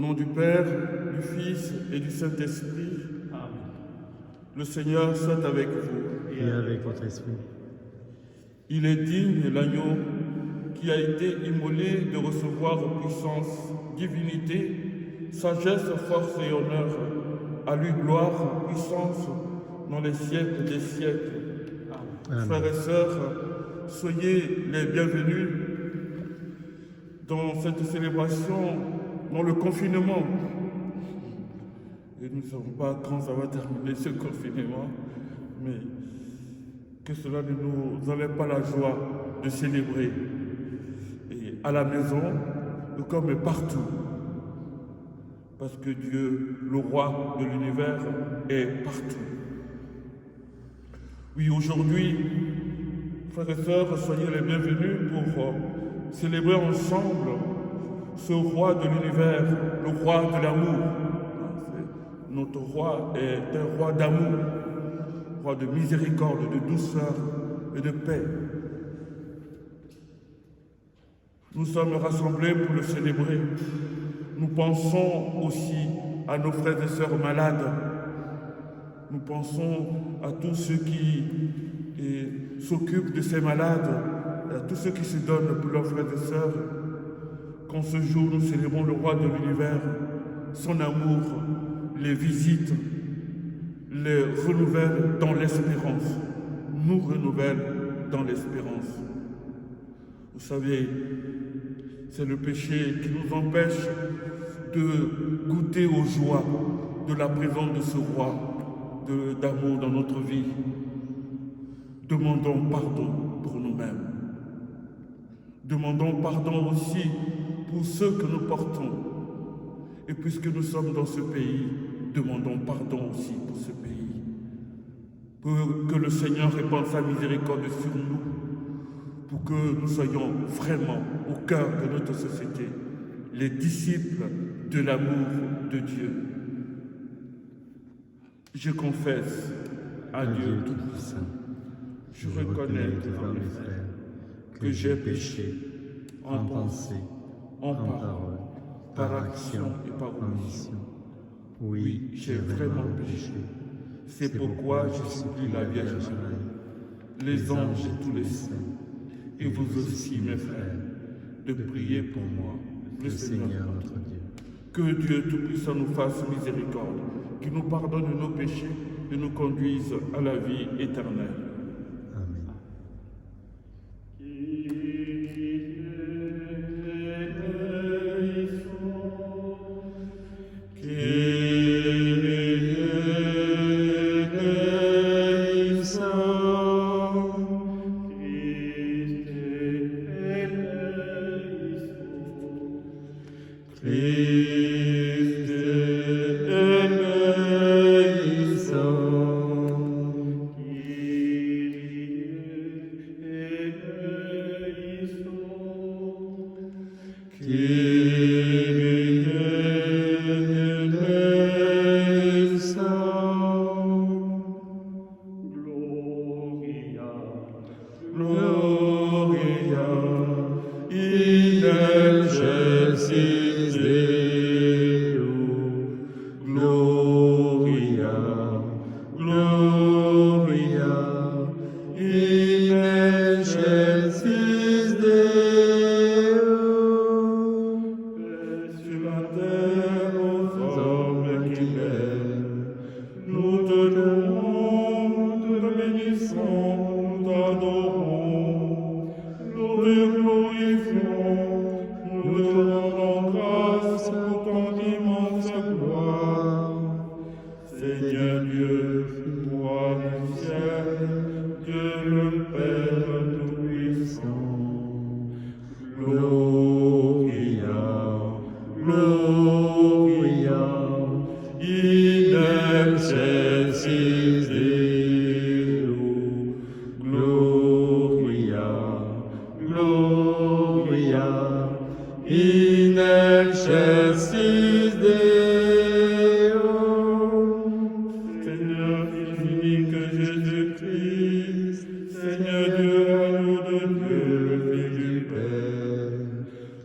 nom du Père, du Fils et du Saint-Esprit, le Seigneur soit avec vous. Et avec votre esprit. Il est digne, l'agneau qui a été immolé, de recevoir puissance, divinité, sagesse, force et honneur. À lui gloire, puissance, dans les siècles des siècles. Amen. Frères et sœurs, soyez les bienvenus dans cette célébration, dans le confinement. Et nous ne savons pas quand ça va terminer ce confinement, mais que cela ne nous enlève pas la joie de célébrer. Et à la maison, comme partout, parce que Dieu, le roi de l'univers, est partout. Oui, aujourd'hui, frères et sœurs, soyez les bienvenus pour célébrer ensemble ce roi de l'univers, le roi de l'amour. Notre roi est un roi d'amour, roi de miséricorde, de douceur et de paix. Nous sommes rassemblés pour le célébrer. Nous pensons aussi à nos frères et sœurs malades. Nous pensons à tous ceux qui s'occupent de ces malades, à tous ceux qui se donnent pour leurs frères et sœurs. Qu'en ce jour, nous célébrons le roi de l'univers, son amour, les visites, les renouvelle dans l'espérance, nous renouvelle dans l'espérance. Vous savez, c'est le péché qui nous empêche de goûter aux joies de la présence de ce roi d'amour dans notre vie. Demandons pardon pour nous-mêmes. Demandons pardon aussi pour ceux que nous portons. Et puisque nous sommes dans ce pays, demandons pardon aussi pour ce pays. Pour que le Seigneur répande sa miséricorde sur nous, pour que nous soyons vraiment au cœur de notre société, les disciples de l'amour de Dieu. Je confesse à Dieu Tout-Puissant, je reconnais devant mes frères que j'ai péché en pensée, en parole, par action et par omission. Oui, j'ai vraiment péché. C'est pourquoi je supplie la Vierge Marie, les anges et tous les saints, et vous aussi, mes frères, de prier pour moi, le Seigneur notre Dieu. Que Dieu Tout-Puissant nous fasse miséricorde, qu'il nous pardonne nos péchés et nous conduise à la vie éternelle. Amen.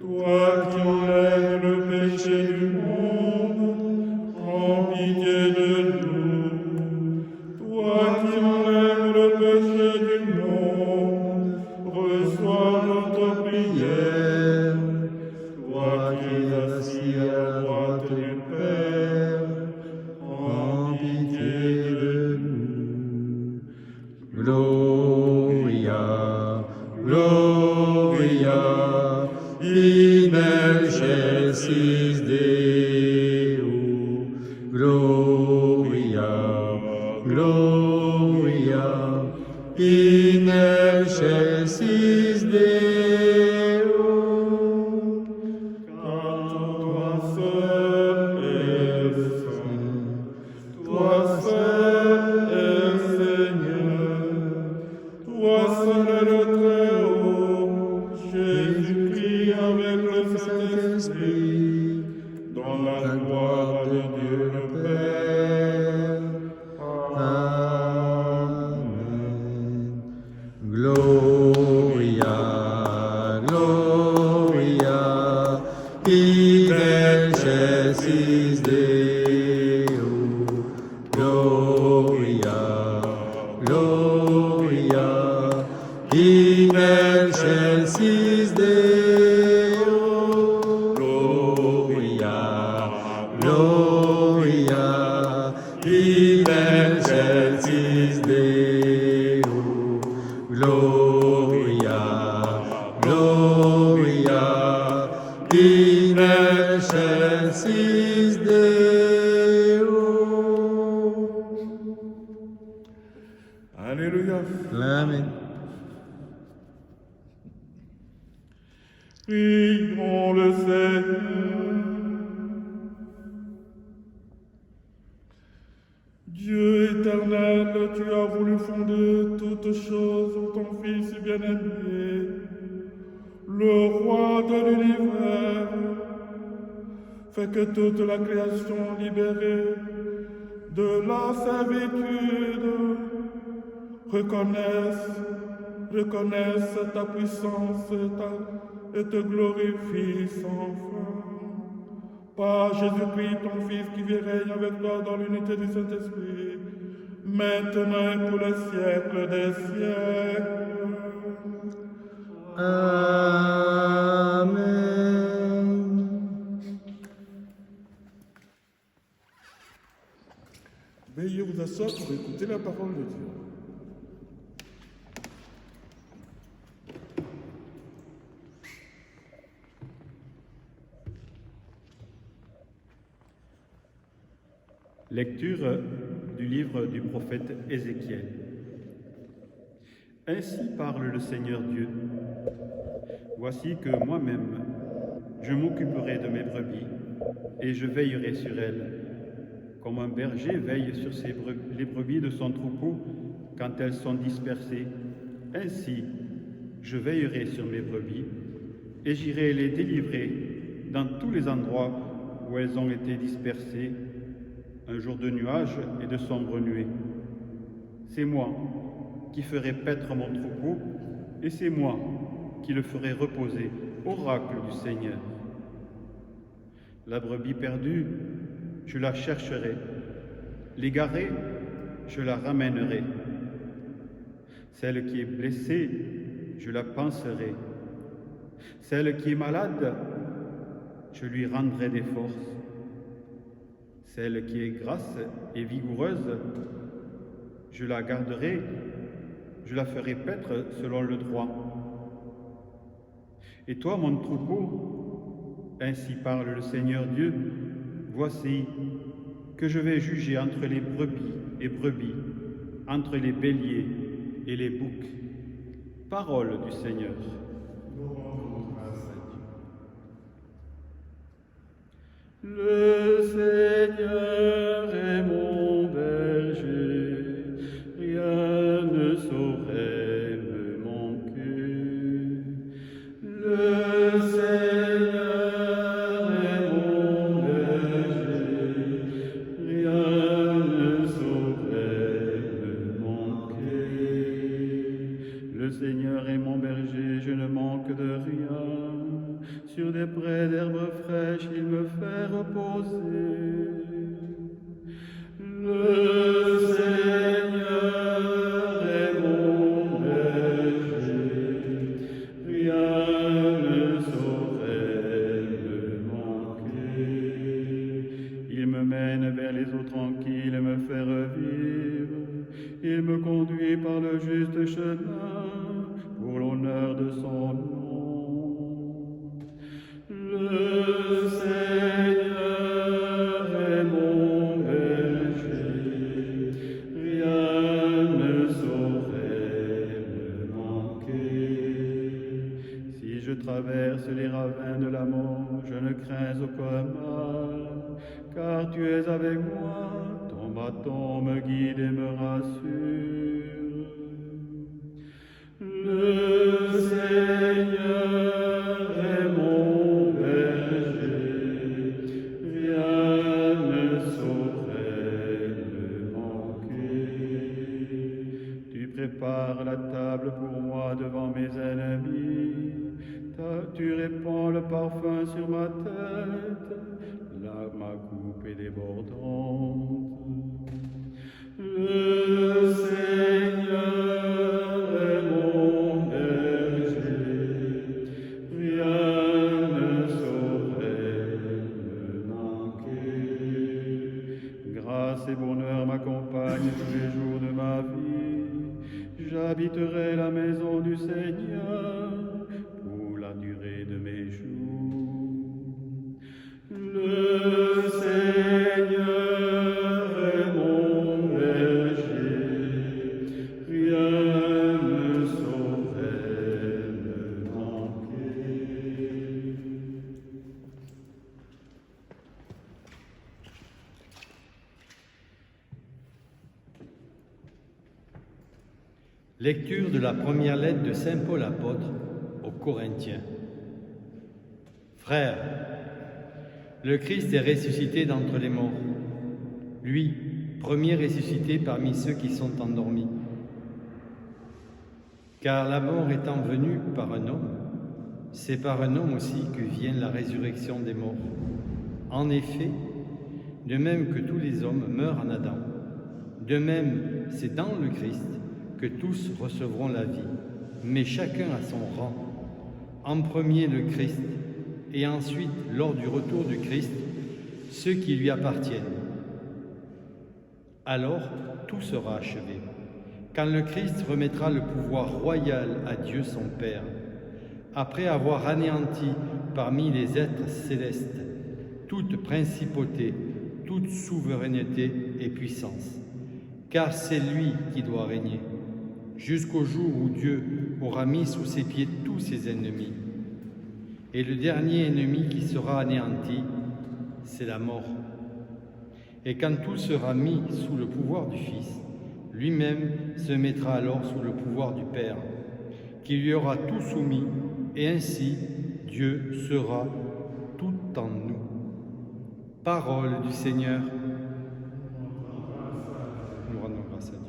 Toi qui enlèves le péché du monde, pitié de nous. Toi qui enlèves le péché du monde, reçois notre prière. Toi qui es assis à la droite du Père, en pitié de nous. Gloria, Gloria, in excelsis Deo. Gloria, Gloria, in excelsis Deo. car toi seul es saint, toi seul es Seigneur, toi seul est le Très-Haut, Jésus-Christ avec le Saint-Esprit, dans la gloire de Dieu le Père. Amen. Gloria, Gloria, in excelsis Deo. Gloria, Gloria, in excelsis Deo. Gloria, Gloria, in excelsis Deo. Gloria, Gloria, in excelsis Deo. Alléluia. Amen. Prions le Seigneur. Dieu éternel, tu as voulu fonder toutes choses en ton Fils bien-aimé, le roi de l'univers. Fais que toute la création libérée de la servitude reconnaisse ta puissance et te glorifie sans fin. Par Jésus-Christ, ton Fils, qui vit et règne avec toi dans l'unité du Saint-Esprit, maintenant et pour les siècles des siècles. Amen. Veuillez vous asseoir pour écouter la parole de Dieu. Lecture du livre du prophète Ézéchiel. Ainsi parle le Seigneur Dieu. Voici que moi-même, je m'occuperai de mes brebis et je veillerai sur elles, comme un berger veille sur les brebis de son troupeau quand elles sont dispersées. Ainsi, je veillerai sur mes brebis et j'irai les délivrer dans tous les endroits où elles ont été dispersées, un jour de nuages et de sombres nuées. C'est moi qui ferai paître mon troupeau, et c'est moi qui le ferai reposer, oracle du Seigneur. La brebis perdue, je la chercherai, l'égarée, je la ramènerai. Celle qui est blessée, je la panserai. Celle qui est malade, je lui rendrai des forces. Celle qui est grasse et vigoureuse, je la garderai, je la ferai paître selon le droit. Et toi, mon troupeau, ainsi parle le Seigneur Dieu, voici que je vais juger entre les brebis et brebis, entre les béliers et les boucs. Parole du Seigneur. Le Seigneur est mon berger, rien ne saurait me manquer. Le Seigneur est mon berger, rien ne saurait me manquer. Le Seigneur est mon berger, je ne manque de rien. Sur des prés d'herbes fraîches, il me fait reposer. qu'il me fait revivre. Il me conduit par le juste chemin pour l'honneur de son nom. Le Seigneur est mon berger, rien ne saurait me manquer. Si je traverse les ravins de la mort, je ne crains aucun mal, car tu es avec moi, ton bâton me guide et me rassure. Le Seigneur est mon berger, rien ne saurait me manquer. Tu prépares la table pour moi devant mes ennemis, tu répands le parfum sur ma tête, ma coupe est débordante. Le Seigneur est mon berger, rien ne saurait me manquer. Grâce et bonheur m'accompagnent tous les jours de ma vie. J'habiterai la maison du Seigneur pour la durée de mes jours. Le Seigneur est mon berger, rien ne saurait me manquer. Lecture de la première lettre de Saint Paul apôtre aux Corinthiens. Frères, le Christ est ressuscité d'entre les morts, lui, premier ressuscité parmi ceux qui sont endormis. Car la mort étant venue par un homme, c'est par un homme aussi que vient la résurrection des morts. En effet, de même que tous les hommes meurent en Adam, de même c'est dans le Christ que tous recevront la vie, mais chacun à son rang. En premier le Christ, et ensuite, lors du retour du Christ, ceux qui lui appartiennent. Alors, tout sera achevé, quand le Christ remettra le pouvoir royal à Dieu son Père, après avoir anéanti parmi les êtres célestes toute principauté, toute souveraineté et puissance, car c'est lui qui doit régner, jusqu'au jour où Dieu aura mis sous ses pieds tous ses ennemis. Et le dernier ennemi qui sera anéanti, c'est la mort. Et quand tout sera mis sous le pouvoir du Fils, lui-même se mettra alors sous le pouvoir du Père, qui lui aura tout soumis, et ainsi Dieu sera tout en nous. Parole du Seigneur. Nous rendons grâce à Dieu.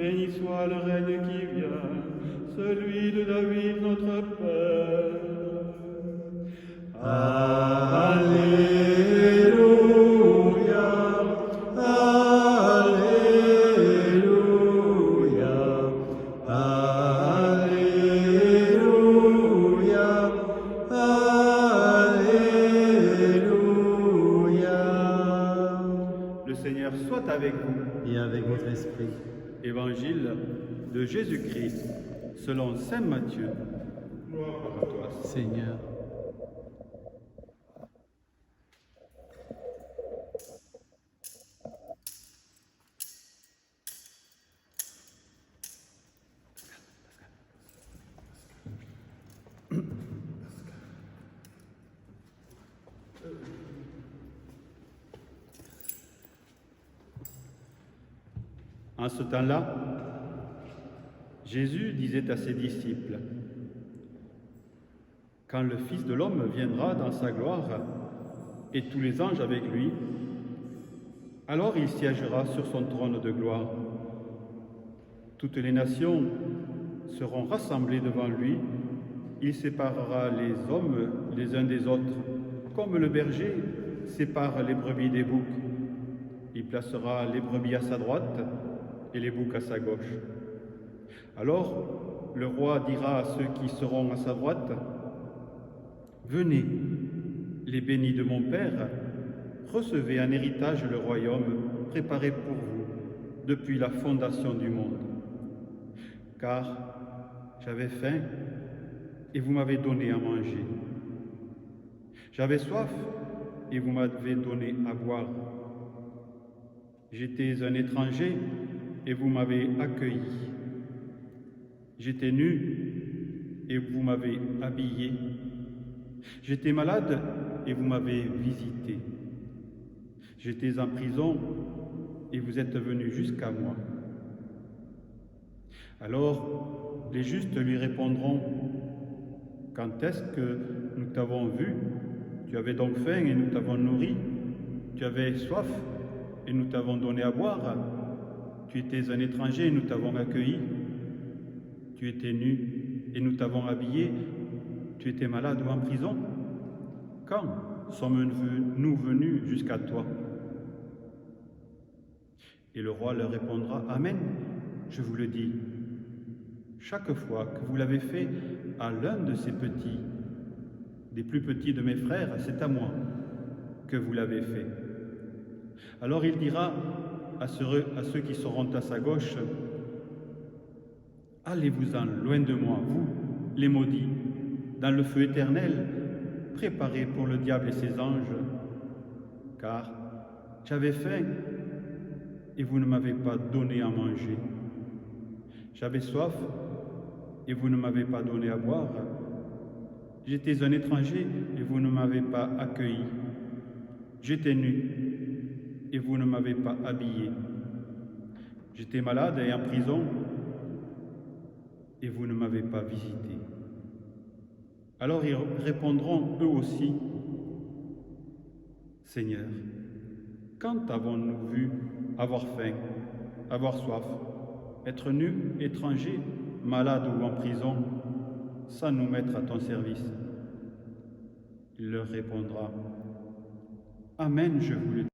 Béni soit le règne qui vient, celui de David notre Père. Alléluia, Alléluia, Alléluia, Alléluia. Le Seigneur soit avec vous. Et avec votre esprit. Évangile de Jésus-Christ selon saint Matthieu. Gloire à toi, Seigneur. En ce temps-là, Jésus disait à ses disciples, « Quand le Fils de l'homme viendra dans sa gloire, et tous les anges avec lui, alors il siégera sur son trône de gloire. Toutes les nations seront rassemblées devant lui, il séparera les hommes les uns des autres, comme le berger sépare les brebis des boucs. Il placera les brebis à sa droite et les boucs à sa gauche. Alors le roi dira à ceux qui seront à sa droite, « Venez, les bénis de mon Père, recevez en héritage le royaume préparé pour vous depuis la fondation du monde. Car j'avais faim et vous m'avez donné à manger. J'avais soif et vous m'avez donné à boire. J'étais un étranger et vous m'avez accueilli. J'étais nu et vous m'avez habillé. J'étais malade et vous m'avez visité. J'étais en prison et vous êtes venus jusqu'à moi. » Alors les justes lui répondront, « Quand est-ce que nous t'avons vu? Tu avais donc faim et nous t'avons nourri. Tu avais soif et nous t'avons donné à boire. Tu étais un étranger et nous t'avons accueilli. Tu étais nu et nous t'avons habillé. Tu étais malade ou en prison. Quand sommes-nous venus jusqu'à toi? » Et le roi leur répondra, « Amen, je vous le dis. Chaque fois que vous l'avez fait à l'un de ces petits, des plus petits de mes frères, c'est à moi que vous l'avez fait. » Alors il dira à ceux qui seront à sa gauche, « Allez-vous-en loin de moi, vous, les maudits, dans le feu éternel, préparé pour le diable et ses anges, car j'avais faim et vous ne m'avez pas donné à manger. J'avais soif et vous ne m'avez pas donné à boire. J'étais un étranger et vous ne m'avez pas accueilli. J'étais nu et vous ne m'avez pas habillé. J'étais malade et en prison et vous ne m'avez pas visité. » Alors ils répondront eux aussi, « Seigneur, quand avons-nous vu avoir faim, avoir soif, être nus, étrangers, malades ou en prison, sans nous mettre à ton service? » Il leur répondra, « Amen, je vous le dis.